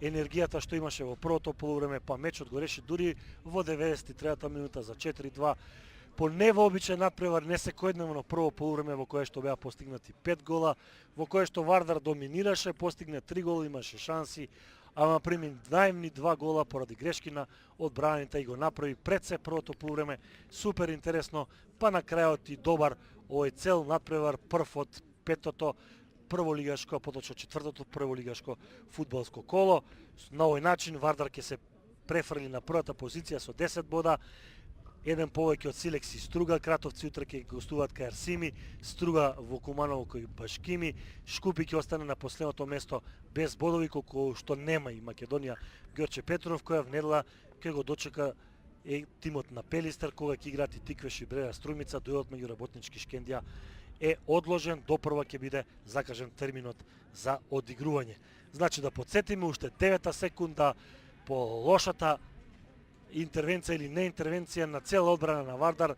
енергијата што имаше во првото полувреме, па мечот го реши дури во 93-та минута за 4-2. По невообичаен надпревар, не секојдневно прво полувреме во кое што беа постигнати 5 гола, во кое што Вардар доминираше, постигне 3 гола, имаше шанси, ама прими наивни 2 гола поради грешки на одбраните и го направи пред се првото полувреме. Супер интересно, па на крајот и добар овој цел надпревар, прв од петото прволигашко, поточно четвртото прволигашко фудбалско коло. На овој начин Вардар ќе се префрли на првата позиција со 10 бода, еден повеќе од Силекси Струга, Кратовци утре ќе гостуваат кај Арсими, Струга во Куманово кој Башкими, Шкупи ќе остане на последното место без бодови, колку што нема и Македонија Ѓорче Петров, која внедела ќе го дочека тимот на Пелистер, кога ќе играат и Тиквеш и Бреда Струмица. Дуелот меѓу Работнички и Шкендија е одложен, допрва ќе биде закажен терминот за одигрување. Значи да подсетиме, уште 9 секунда по лошата интервенција или не интервенција на цела одбрана на Вардар.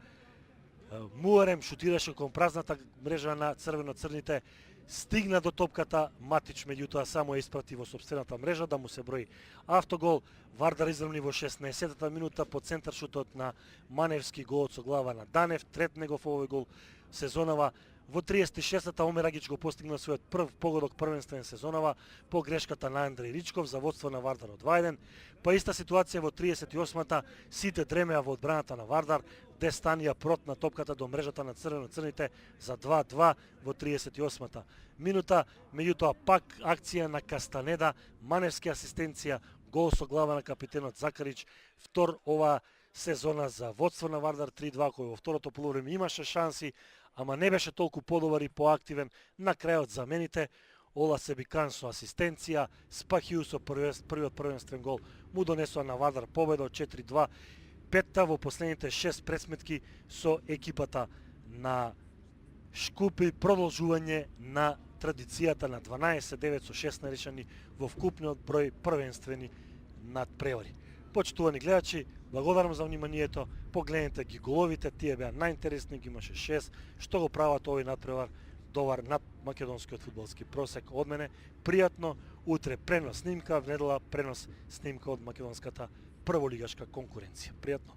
Муарем шутираше кон празната мрежа на црвено-црните, стигна до топката, Матич меѓутоа само ја испрати во сопствената мрежа да му се брои автогол. Вардар изравни во 16-та минута по центар шутот на Маневски, голот со глава на Данев, трет негов овој гол сезонава. Во 36-та Омер Агич го постигна својот прв погодок првенствен сезонава по грешката на Андреј Ричков за водство на Вардар од 2-1. Па иста ситуација во 38-та, сите дремеа во одбраната на Вардар, де станија протна топката до мрежата на црвено-црните за 2-2 во 38-та минута. Меѓутоа пак акција на Кастанеда, Маневски асистенција, гол со глава на капитенот Закарич, втор ова сезона за водство на Вардар 3-2, кој во второто полувреме имаше шанси, ама не беше толку подобар и поактивен. На крајот замените, Ола Себикан со асистенција, Спахиу со првиот првенствен гол му донесоа на Вардар победа од 4-2. Петта во последните 6 пресметки со екипата на Шкупи, продолжување на традицијата на 12-9 со 6 наречени во вкупниот број првенствени надпревари. Почитувани гледачи, благодарам за вниманието. Погледнете ги головите, тие беа најинтересни, ги имаше 6, што го прават овој надпревар довар над македонскиот фудбалски просек. Од мене пријатно, утре пренос снимка, внедела пренос снимка од македонската прволигашка конкуренција. Пријатно.